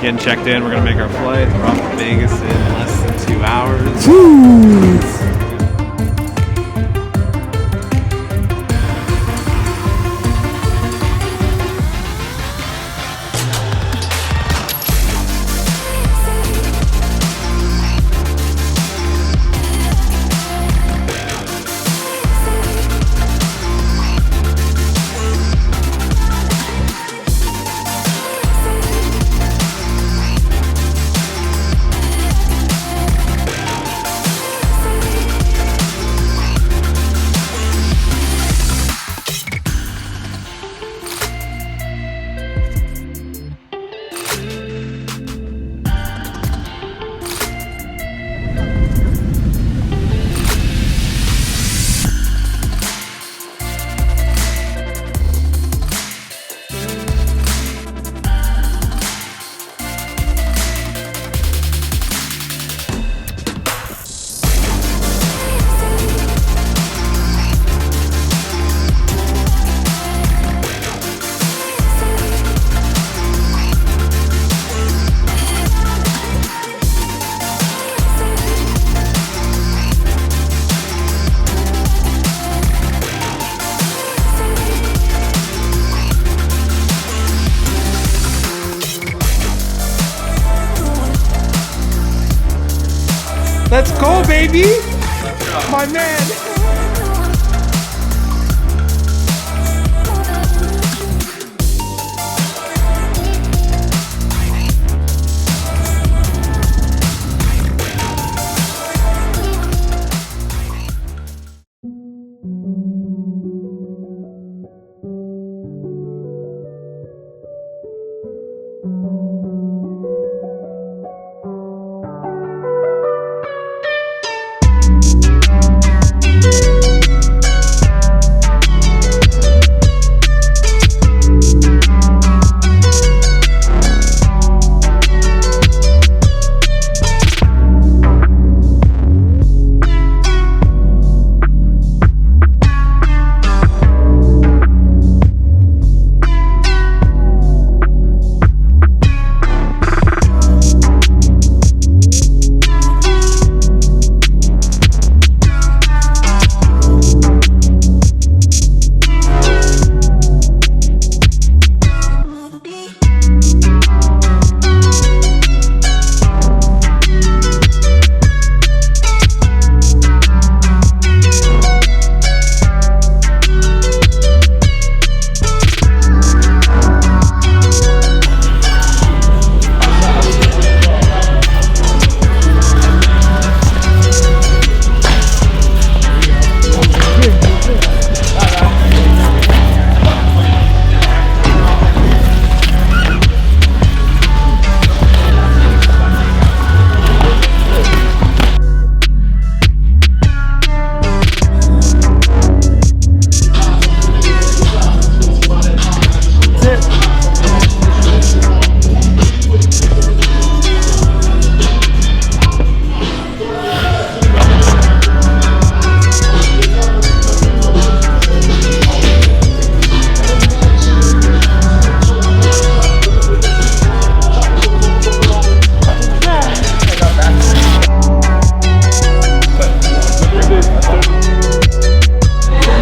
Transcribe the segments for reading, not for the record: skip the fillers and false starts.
Getting checked in. We're gonna make our flight. We're off to Vegas in less than 2 hours. Woo! Let's go, baby! My man!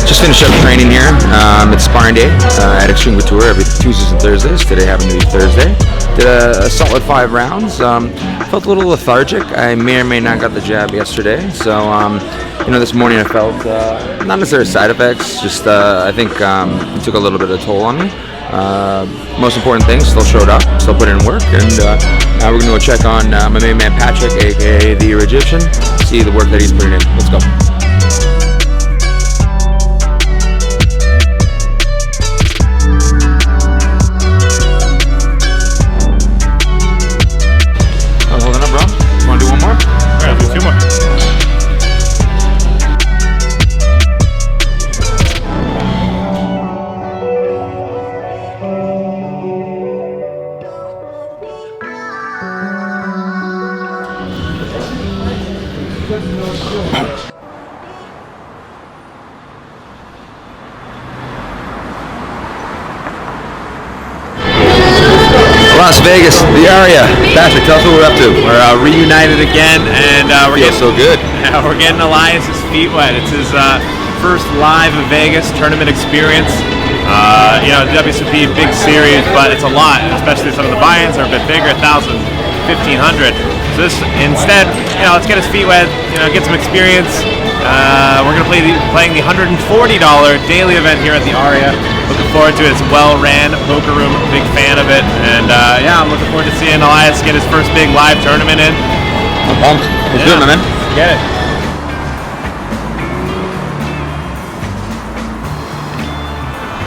Just finished up training here. It's sparring day at Extreme Couture every Tuesdays and Thursdays. Today happened to be Thursday. Did a solid 5 rounds. Felt a little lethargic. I may or may not got the jab yesterday. So, this morning I felt not necessarily side effects. Just I think it took a little bit of a toll on me. Most important thing, still showed up, still put in work, and now we're going to go check on my main man Patrick, aka the Egyptian, see the work that he's putting in. Let's go. Las Vegas, the area. Patrick, tell us what we're up to. We're reunited again, and Feels so good. we're getting Elias's feet wet. It's his first live Vegas tournament experience. The WSOP big series, but it's a lot, especially some of the buy-ins are a bit bigger, 1,000, 1,500. So this, instead, let's get his feet wet, get some experience. We're going to playing the $140 daily event here at the Aria. Looking forward to it. It's well-ran poker room. Big fan of it. And I'm looking forward to seeing Elias get his first big live tournament in. I'm pumped. Let's do it, my man. Get it.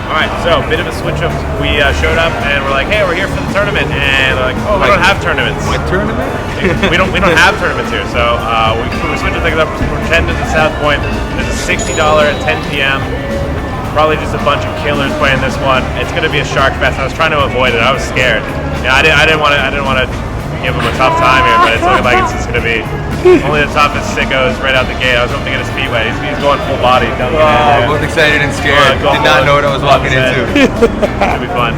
All right, so bit of a switch up. We showed up and we're like, hey, we're here for the tournament, and they're like, oh, we don't have tournaments. What tournament? we don't have tournaments here, so we're switching things up. We're heading to the South Point. There's a $60 at 10 p.m. Probably just a bunch of killers playing this one. It's going to be a shark fest. I was trying to avoid it. I was scared. I didn't want to give him a tough time here, but it's looking like it's just going to be only the toughest sickos right out the gate. I was hoping to get his feet wet. He's going full body. Both excited and scared. Did not know what I was walking into. Should be fun.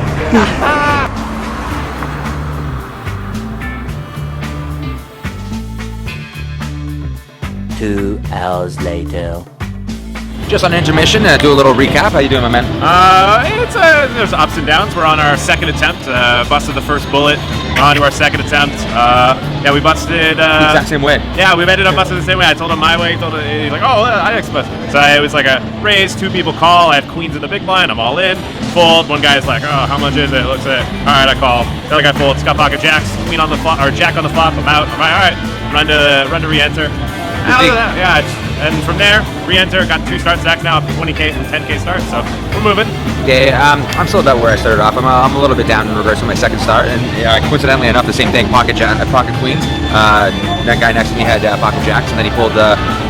2 hours later. Just on intermission, do a little recap. How you doing, my man? There's ups and downs. We're on our second attempt. Busted the first bullet. On to our second attempt. We busted. The exact same way. Yeah, we ended up busting the same way. I told him my way. He's like, oh, I expect. So it was like a raise. 2 people call. I have queens in the big blind. I'm all in. Fold. One guy's like, oh, how much is it? Looks at it. All right, I call. The other guy folds. Got pocket jacks. Queen on the flop or jack on the flop. I'm out. I'm like, all right. Run to re-enter. And from there, re-enter, got 2 start stacks now, up to 20K from 10K starts, so we're moving. Yeah, I'm still about where I started off. I'm a little bit down in regards to my second start, and coincidentally enough, the same thing, pocket queens. That guy next to me had pocket jacks, and then he pulled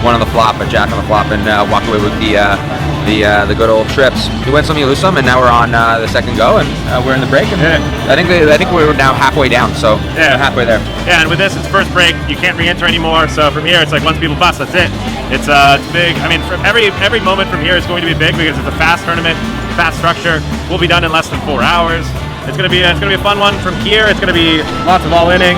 one on the flop, a jack on the flop, and walked away with the good old trips. You win some, you lose some, and now we're on the second go, and we're in the break, and I think we're now halfway down, so we're halfway there. Yeah, and with this, it's first break. You can't re-enter anymore, so from here, it's like once people bust, that's it. It's big. I mean, from every moment from here is going to be big because it's a fast tournament, fast structure. We'll be done in less than 4 hours. It's gonna be a fun one from here. It's gonna be lots of all-inning.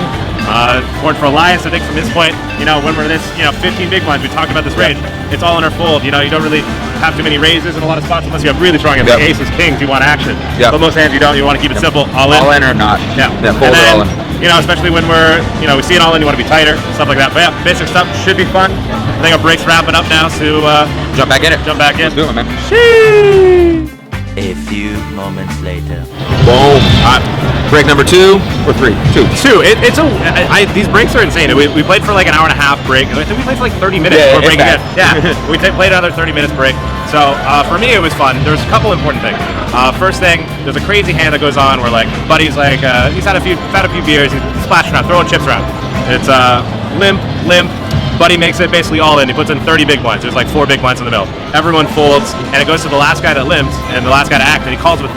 Important for Elias, I think, from this point. When we're this, 15 big ones, we talked about this range. It's all in our fold. You don't really have too many raises in a lot of spots unless you have really strong hands. Like aces, kings, you want action. But most hands you don't. You want to keep it simple. All in. All in or not. Yeah. Fold or all in. Especially when we see it all in, you want to be tighter, stuff like that. But yeah, basic stuff should be fun. I think our break's wrapping up now, so jump back in it. Let's do it, man. Sheesh. A few moments later. Boom. Break number 2 or 3? 2. These breaks are insane. We played for like an hour and a half break. I think we played for like 30 minutes before breaking again. Yeah, we played another 30 minutes break. So for me, it was fun. There's a couple important things. First thing, there's a crazy hand that goes on where like buddy's like he's had a few beers, he's splashing around, throwing chips around. It's limp. Buddy makes it basically all in. He puts in 30 big blinds. There's like 4 big blinds in the middle. Everyone folds, and it goes to the last guy that limps and the last guy to act. And he calls with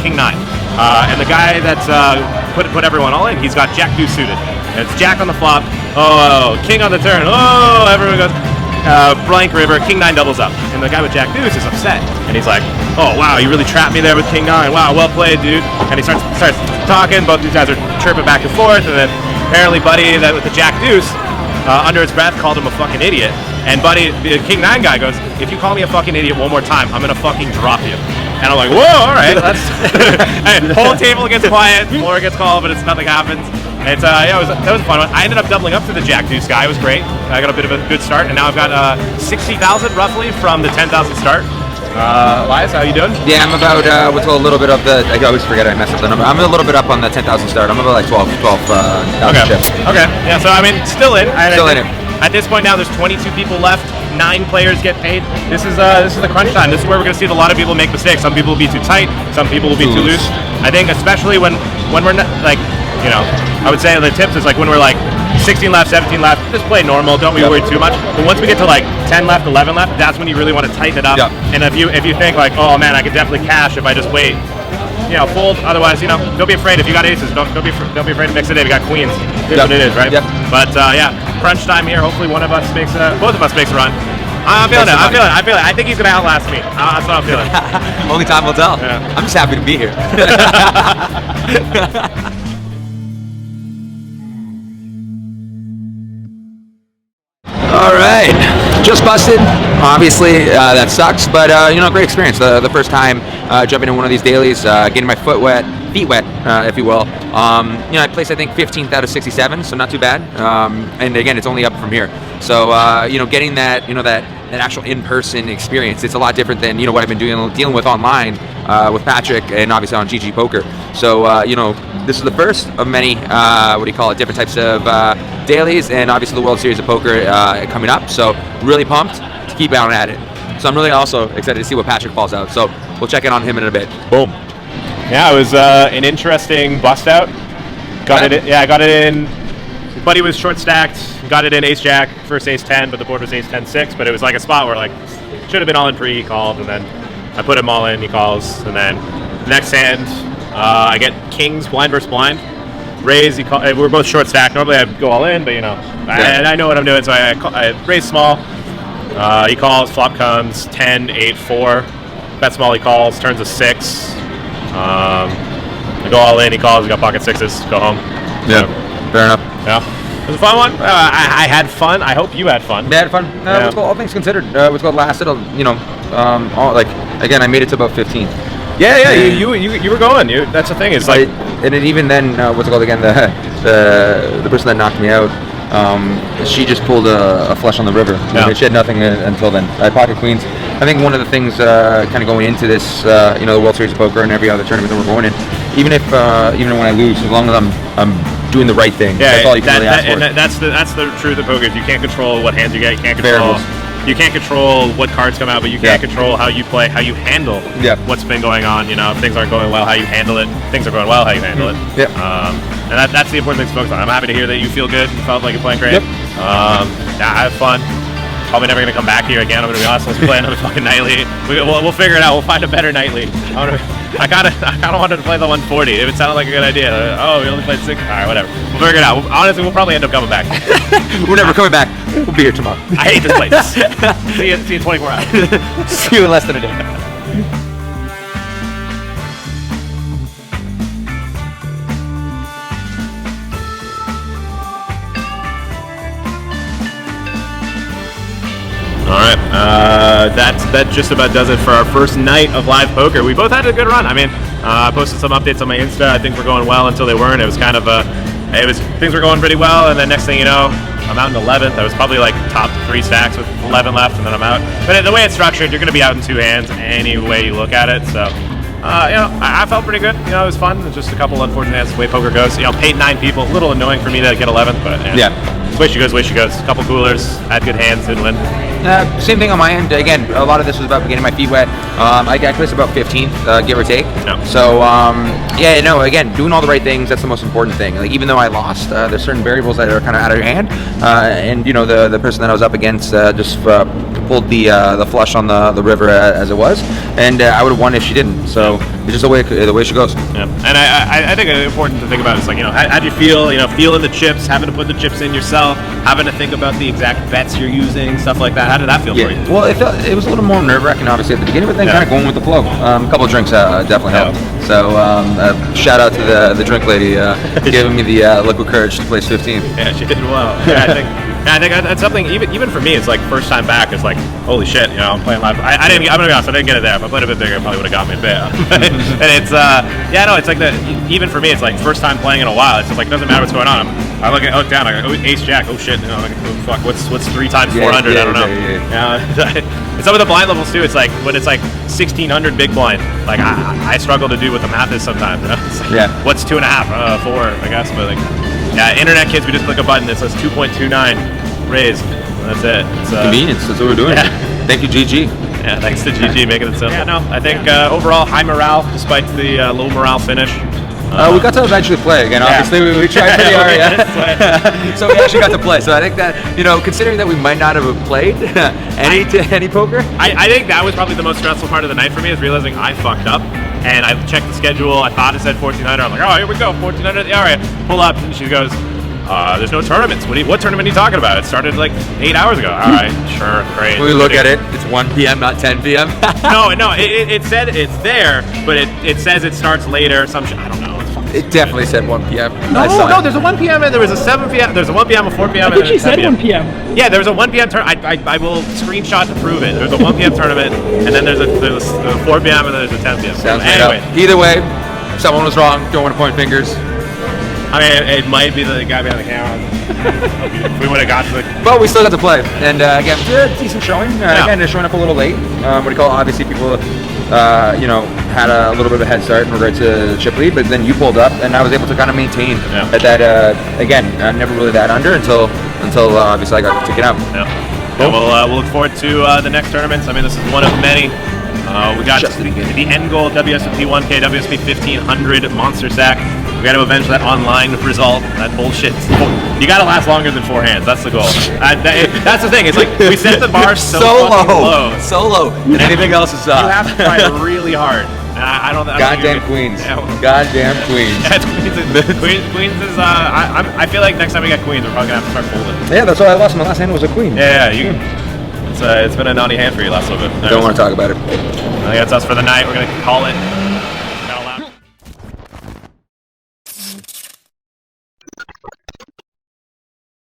King 9. And the guy that's put everyone all in, he's got Jack Deuce suited. And it's Jack on the flop. Oh, King on the turn. Oh, everyone goes blank river. King 9 doubles up, and the guy with Jack Deuce is upset. And he's like, oh wow, you really trapped me there with King 9. Wow, well played, dude. And he starts talking. Both these guys are chirping back and forth, and then apparently Buddy that with the Jack Deuce. Under his breath, called him a fucking idiot. And Buddy, the King 9 guy goes, if you call me a fucking idiot one more time, I'm gonna fucking drop you. And I'm like, whoa, all right. Whole table gets quiet, floor gets called, but nothing happens. It's that was a fun one. I ended up doubling up to the Jack Deuce guy. It was great. I got a bit of a good start, and now I've got 60,000 roughly from the 10,000 start. Elias, how you doing? Yeah, I'm about with a little bit of the. I always forget I mess up the number. I'm a little bit up on the 10,000 start. I'm about like 12,000 chips. Okay. Yeah. So I mean, still in. Still in it. At this point now, there's 22 people left. 9 players get paid. This is the crunch time. This is where we're gonna see a lot of people make mistakes. Some people will be too tight. Some people will be too loose. I think especially when we're not, like, I would say the tips is like when we're like 16 left, 17 left, just play normal. Don't be worried too much. But once we get to like 10 left, 11 left, that's when you really want to tighten it up. And if you think like, oh man, I could definitely cash if I just wait, fold. Otherwise, don't be afraid if you got aces. Don't be afraid to mix it in. We got queens. It is what it is, right? But crunch time here. Hopefully both of us makes a run. I'm feeling it. I think he's gonna outlast me. That's what I'm feeling. Only time will tell. Yeah. I'm just happy to be here. just busted. Obviously, that sucks, but great experience. The first time jumping in one of these dailies, getting my feet wet, if you will. I placed I think 15th out of 67, so not too bad. And again, it's only up from here. So getting that that actual in-person experience, it's a lot different than what I've been dealing with online with Patrick and obviously on GG Poker. So this is the first of many different types of dailies, and obviously the World Series of Poker coming up. So really pumped to keep on at it. So I'm really also excited to see what Patrick falls out. So we'll check in on him in a bit. Boom. Yeah, it was an interesting bust out. Got it in. Buddy was short stacked. Got it in ace jack, first ace 10, but the board was ace 10 6. But it was like a spot where should have been all in pre. He called, and then I put him all in. He calls, and then next hand I get kings blind versus blind. Raise. He call. We're both short stacked. Normally I'd go all in, but I know what I'm doing, so I raise small. He calls. Flop comes 10 8 4. Bet small. He calls. Turns a 6. I go all in. He calls. We got pocket sixes. Go home. Yeah. Fair enough. Yeah. It was a fun one. I had fun. I hope you had fun. I had fun. All things considered, lasted. Again, I made it to about 15. Yeah. You were going. That's the thing. Is and then even then, the person that knocked me out, she just pulled a flush on the river. Yeah. She had nothing until then. I had pocket queens. I think one of the things kind of going into this, the World Series of Poker and every other tournament that we're going in, even when I lose, as long as I'm doing the right thing, that's all you can really ask for. And that's the truth of poker. You can't control what hands you get. You can't control what cards come out, but you can control how you play, how you handle what's been going on. If things aren't going well, how you handle it. Things are going well, how you handle it. Yep. And that's the important thing to focus on. I'm happy to hear that you feel good. You felt like you're playing great. Yep. I had fun. Probably never gonna come back here again. I'm gonna be honest. Let's play another fucking nightly. We'll figure it out. We'll find a better nightly. I kind of wanted to play the 140. If it sounded like a good idea. We only played 6. All right, whatever. We'll figure it out. Honestly, we'll probably end up coming back. We're never coming back. We'll be here tomorrow. I hate this place. See you in 24 hours. See you in less than a day. All right, that just about does it for our first night of live poker. We both had a good run. I mean, I posted some updates on my Insta. I think we're going well until they weren't. It was kind of things were going pretty well, and then next thing you know, I'm out in 11th. I was probably top 3 stacks with 11 left, and then I'm out. But the way it's structured, you're going to be out in 2 hands any way you look at it. So, I felt pretty good. It was fun. It's just a couple unfortunate hands the way poker goes. Paid 9 people. A little annoying for me to get 11th, but way she goes. A couple coolers. Had good hands. Didn't win. Same thing on my end. Again, a lot of this was about getting my feet wet. I placed about 15th, give or take. No. So, again, doing all the right things, that's the most important thing. Even though I lost, there's certain variables that are kind of out of your hand. And the person that I was up against just pulled the flush on the river as it was. And I would have won if she didn't. So it's just the way she goes. Yeah. And I think it's important to think about is how do you feel? Feeling the chips, having to put the chips in yourself, having to think about the exact bets you're using, stuff like that. How did that feel for you? Well, it was a little more nerve-wracking, obviously, at the beginning, but then kind of going with the flow. A couple of drinks definitely helped. So shout out to the drink lady giving me the liquid courage to place 15th. Yeah, she did well. I think that's something. Even for me, it's first time back. It's holy shit. I'm playing live. I'm gonna be honest. I didn't get it there. If I played a bit bigger, it probably would have got me a bit. And it's it's even for me, it's first time playing in a while. It's it doesn't matter what's going on. I look down. I go ace jack. Oh shit. Oh, fuck. What's 3 times 400? I don't know. And some of the blind levels too. It's when it's 1600 big blind. I struggle to do what the math is sometimes. What's 2.5? 4, I guess. But internet kids, we just click a button that says 2.29 raised. That's it. It's convenience. That's what we're doing. Yeah. Thank you, GG. Yeah, thanks to GG making it simple. Yeah, no, I think overall high morale despite the low morale finish. We got to eventually play again. Obviously, we tried pretty hard. So we actually got to play. So I think that considering that we might not have played any poker, I think that was probably the most stressful part of the night for me is realizing I fucked up. And I checked the schedule. I thought it said 1400. I'm like, oh, here we go, 1400. All right, pull up. And she goes, there's no tournaments. What tournament are you talking about? It started 8 hours ago. All right, sure, great. When we look at it, it's 1 p.m., not 10 p.m. no, it said it's there, but it says it starts later. I don't know. It's fucking It definitely said 1 p.m. No, there's a 1 p.m. and there was a 7 p.m. There's a 1 p.m., a 4 p.m. I think she said 1 p.m. Yeah, there was a 1 p.m. tournament. I will screenshot to prove it. There's a 1 p.m. tournament, and then there's a 4 p.m. and then there's a 10 p.m. Sounds anyway. Either way, someone was wrong. Don't want to point fingers. I mean, it might be the guy behind the camera. If we would have got to the... But we still got to play. And again, did a decent showing. Again, they're showing up a little late. What do you call it? Obviously, people, had a little bit of a head start in regards to chip lead, but then you pulled up, and I was able to kind of maintain at that, again, never really that under until obviously I got taken out. Yeah. Cool. We'll look forward to the next tournaments. I mean, this is one of many. We got the end goal, WSOP 1K, WSOP 1500, Monster Sack. We got to avenge that online result. That bullshit. You got to last longer than 4 hands. That's the goal. That's the thing. It's like we set the bar so low. So low. And anything else is You have to try really hard. I don't. Goddamn Queens. Yeah. Goddamn Queens. Queens is. I feel like next time we get Queens, we're probably gonna have to start folding. Yeah, that's why I lost. My last hand was a Queen. Yeah. It's been a naughty hand for you last little bit. Don't want to talk about it. I think that's us for the night. We're gonna call it.